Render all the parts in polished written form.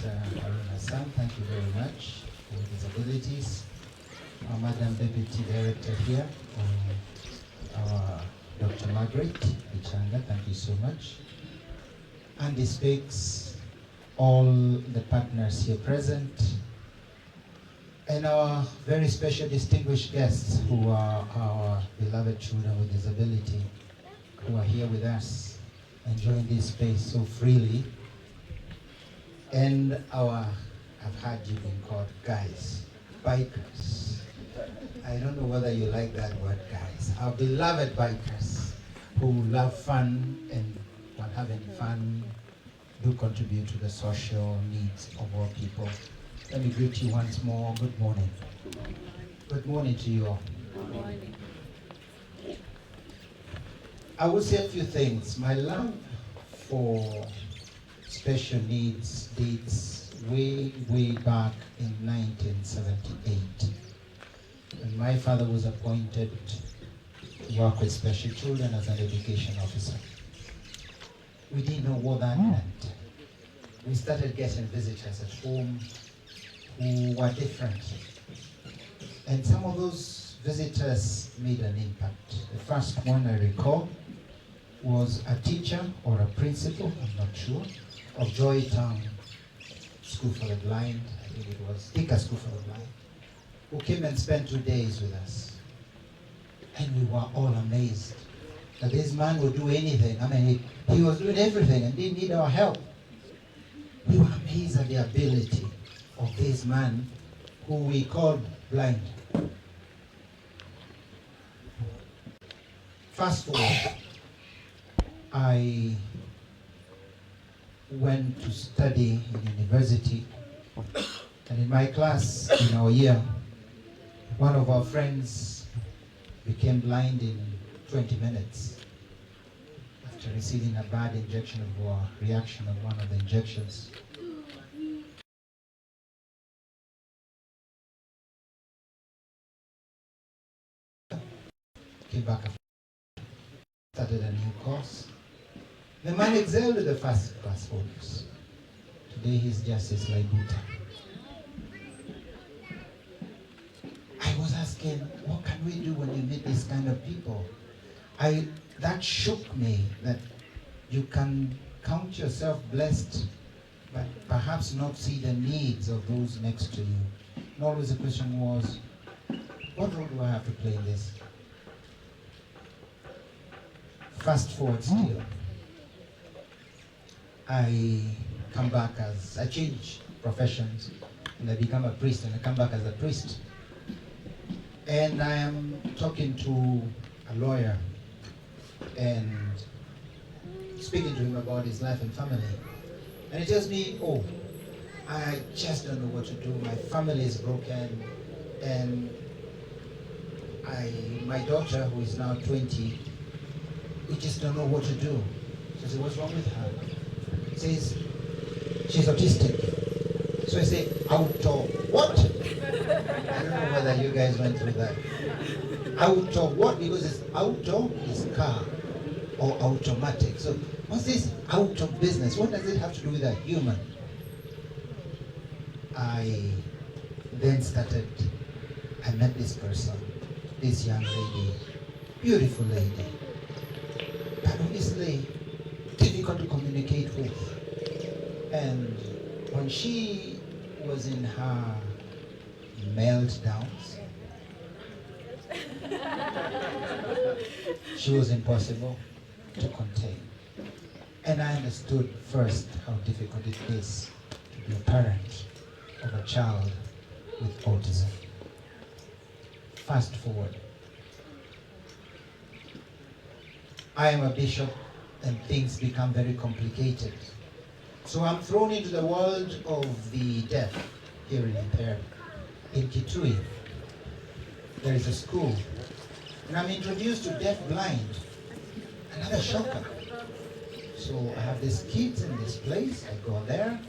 Sam, thank you very much for disabilities. Our Madam Deputy Director here, our Dr. Margaret Bichanga, thank you so much. And he speaks all the partners here present, and our very special distinguished guests who are our beloved children with disability, who are here with us, enjoying this space so freely. And I've heard you being called guys, bikers. I don't know whether you like that word, guys. Our beloved bikers who love fun and while having fun do contribute to the social needs of all people. Let me greet you once more. Good morning. Good morning to you all. Good morning. I will say a few things. My love for special needs dates way back in 1978. When my father was appointed to work with special children as an education officer. We didn't know what that meant. We started getting visitors at home who were different. And some of those visitors made an impact. The first one I recall was a teacher or a principal, I'm not sure, of Joy Town School for the Blind, I think it was Ika School for the Blind, who came and spent 2 days with us. And we were all amazed that this man would do anything. I mean, he was doing everything and didn't need our help. We were amazed at the ability of this man who we called blind. Fast forward, I went to study in university, and in my class, in our year, one of our friends became blind in 20 minutes after receiving a bad injection or reaction of one of the injections. Came back and started a new course. The man excelled with the first class honors. Today he's Justice Laibuta. I was asking, what can we do when you meet these kind of people? That shook me, that you can count yourself blessed, but perhaps not see the needs of those next to you. And always the question was, what role do I have to play in this? Fast forward still. I come back as, I change professions, and I become a priest, and I come back as a priest. And I am talking to a lawyer and speaking to him about his life and family. And he tells me, oh, I just don't know what to do. My family is broken, and my daughter, who is now 20, we just don't know what to do. So I said, what's wrong with her? He says, she's autistic. So I say, auto what? I don't know whether you guys went through that. Auto what? Because it's auto is car or automatic. So what's this auto business? What does it have to do with a human? I then I met this person, this young lady, beautiful lady, but obviously difficult to communicate with. And when she was in her meltdowns, she was impossible to contain. And I understood first how difficult it is to be a parent of a child with autism. Fast forward. I am a bishop and things become very complicated. So I'm thrown into the world of the deaf here in Muhera. In Kitui, there is a school, and I'm introduced to deaf blind. Another shocker. So I have these kids in this place, I go there,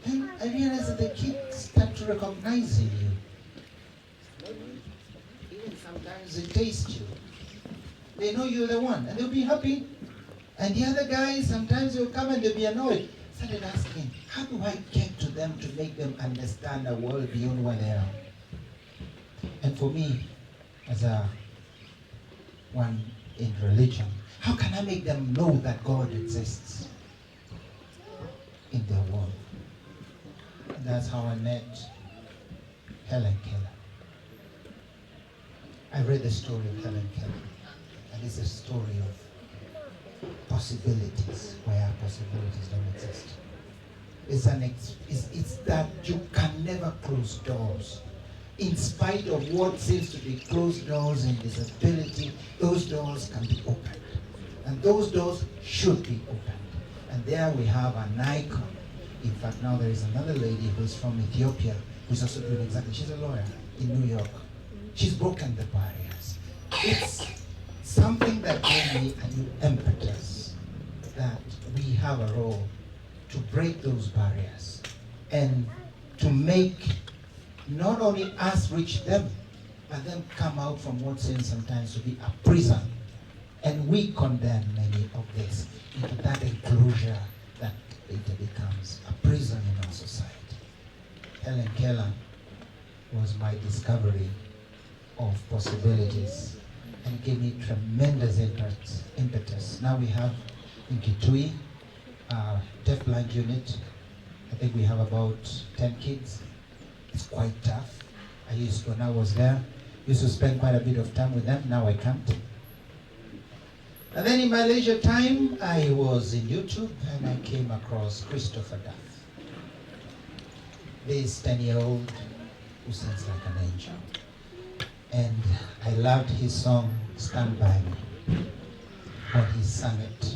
and I realize that the kids start to recognize you. Even sometimes they taste you. They know you're the one, and they'll be happy. And the other guys, sometimes they'll come and they'll be annoyed. started asking, how do I get to them to make them understand a world beyond where they are? And for me, as one in religion, how can I make them know that God exists in their world? And that's how I met Helen Keller. I read the story of Helen Keller, and it's a story of possibilities where possibilities don't exist. It's that you can never close doors. In spite of what seems to be closed doors in disability, those doors can be opened. And those doors should be opened. And there we have an icon. In fact, now there is another lady who's from Ethiopia who's also doing exactly. She's a lawyer in New York. She's broken the barriers. It's something that gave me a new impetus that we have a role to break those barriers and to make not only us reach them, but them come out from what seems sometimes to be a prison. And we condemn many of this into that enclosure that later becomes a prison in our society. Helen Keller was my discovery of possibilities and gave me tremendous impetus. Now we have in Kitui, deaf-blind unit. I think we have about 10 kids. It's quite tough. When I was there, used to spend quite a bit of time with them. Now I can't. And then in my leisure time, I was in YouTube and I came across Christopher Duff. This 10-year-old who sings like an angel. And I loved his song, Stand By Me, when he sang it.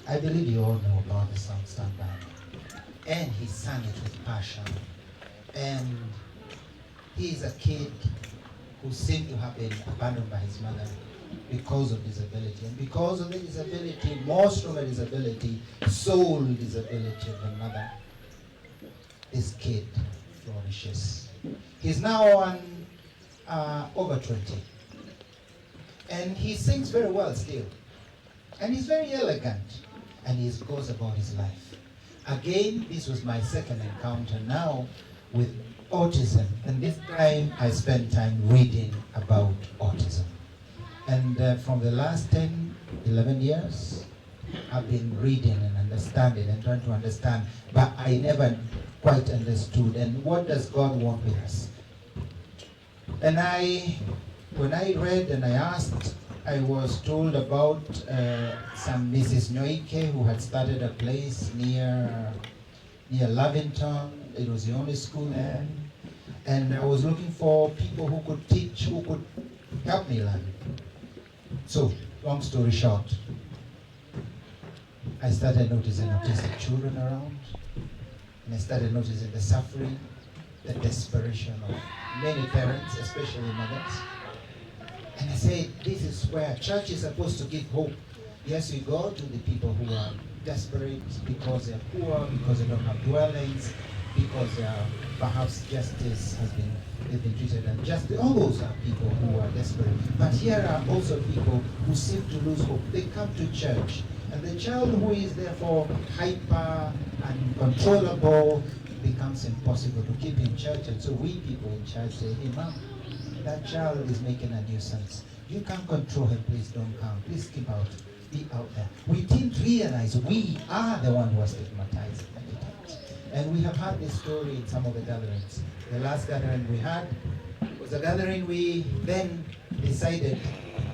I believe you all know about the song, Stand By Me. And he sang it with passion. And he is a kid who seemed to have been abandoned by his mother because of disability. And because of the disability, more stronger disability, soul disability of the mother, this kid flourishes. He's now on over 20. And he sings very well still. And he's very elegant. And he goes about his life. Again, this was my second encounter now with autism. And this time I spent time reading about autism. And from the last 10, 11 years, I've been reading and understanding and trying to understand, but I never quite understood. And what does God want with us? And when I read and I asked, I was told about some Mrs. Noike who had started a place near Lavington. It was the only school there. And I was looking for people who could teach, who could help me learn. So, long story short, I started noticing autistic children around. And I started noticing the suffering, the desperation of many parents, especially mothers. And I said, this is where church is supposed to give hope. Yes, we go to the people who are desperate because they're poor, because they don't have dwellings, because perhaps justice they've been treated unjustly. All those are people who are desperate. But here are also people who seem to lose hope. They come to church, and the child who is therefore hyper and uncontrollable becomes impossible to keep in church. And so we people in church say, hey, Mom, that child is making a nuisance. You can't control him, please don't come. Please keep out, be out there. We didn't realize we are the one who are stigmatized. And we have had this story in some of the gatherings. The last gathering we had was a gathering we then decided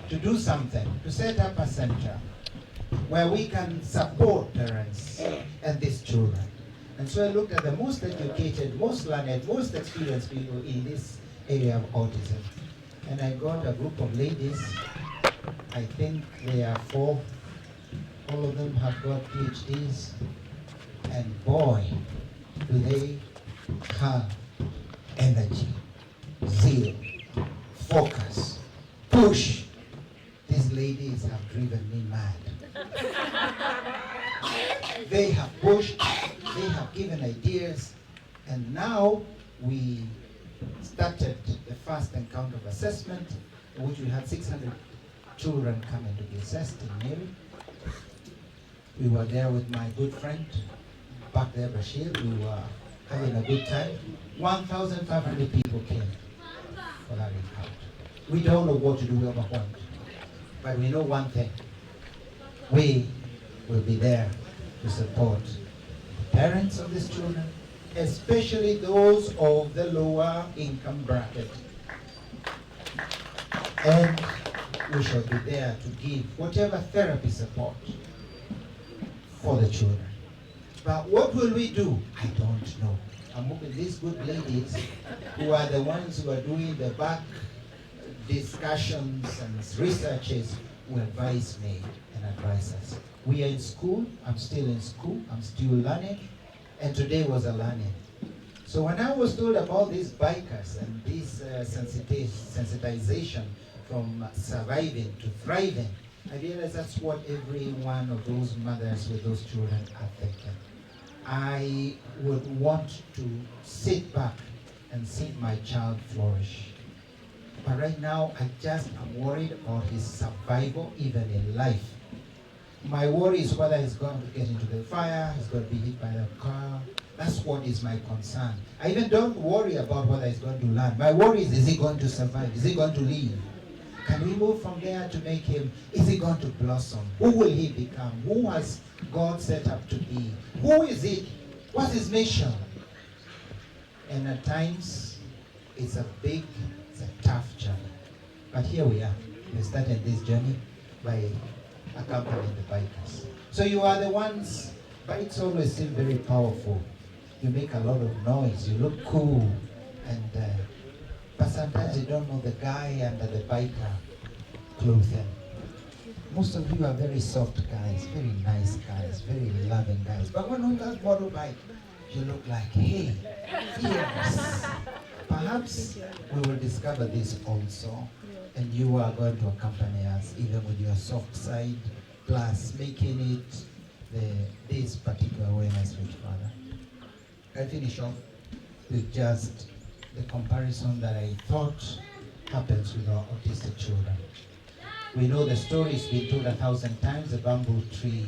to do something, to set up a center where we can support parents and these children. And so I looked at the most educated, most learned, most experienced people in this area of autism. And I got a group of ladies, I think there are 4. All of them have got PhDs. And boy, do they have energy, zeal, focus, push. These ladies have driven me mad. They have pushed, they have given ideas, and now we started the first encounter of assessment, in which we had 600 children coming to be assessed in Mary. We were there with my good friend, back there, Bashir. We were having a good time. 1,500 people came for that encounter. We don't know what to do with our home, but we know one thing. We will be there to support the parents of these children, especially those of the lower income bracket. And we shall be there to give whatever therapy support for the children. But what will we do? I don't know. I'm hoping these good ladies who are the ones who are doing the back discussions and researches will advise me and advise us. We are in school. I'm still in school. I'm still learning. And today was a learning. So when I was told about these bikers and this sensitization from surviving to thriving, I realized that's what every one of those mothers with those children are thinking. I would want to sit back and see my child flourish. But right now, I just am worried about his survival, even in life. My worry is whether he's going to get into the fire, he's going to be hit by the car. That's what is my concern. I even don't worry about whether he's going to learn. My worry is he going to survive? Is he going to live? Can we move from there to make him, is he going to blossom? Who will he become? Who has God set up to be? Who is it? What's his mission? And at times, it's a tough journey. But here we are. We started this journey by accompanying the bikers. So you are the ones, bikes always seem very powerful. You make a lot of noise, you look cool, and but sometimes you don't know the guy under the biker clothing. Most of you are very soft guys, very nice guys, very loving guys. But when on that motorbike, you look like, hey, yes. Perhaps we will discover this also, and you are going to accompany us even with your soft side, plus making it this particular awareness with Father. I finish off with just the comparison that I thought happens with our autistic children. We know the story has been told 1,000 times, the bamboo tree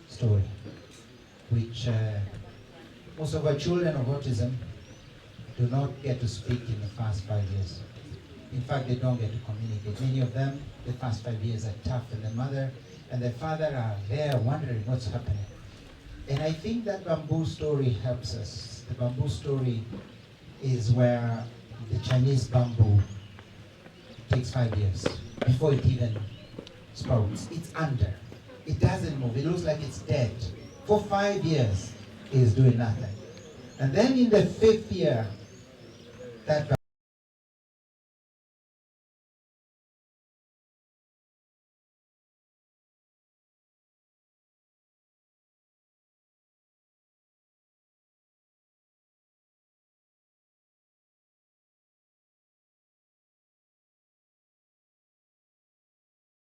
story, which most of our children of autism do not get to speak in the first 5 years. In fact, they don't get to communicate. Many of them, the first 5 years are tough, and the mother and the father are there wondering what's happening. And I think that bamboo story helps us. The bamboo story is where the Chinese bamboo takes 5 years before it even sprouts. It's under. It doesn't move. It looks like it's dead. For 5 years, it is doing nothing. And then in the 5th year, that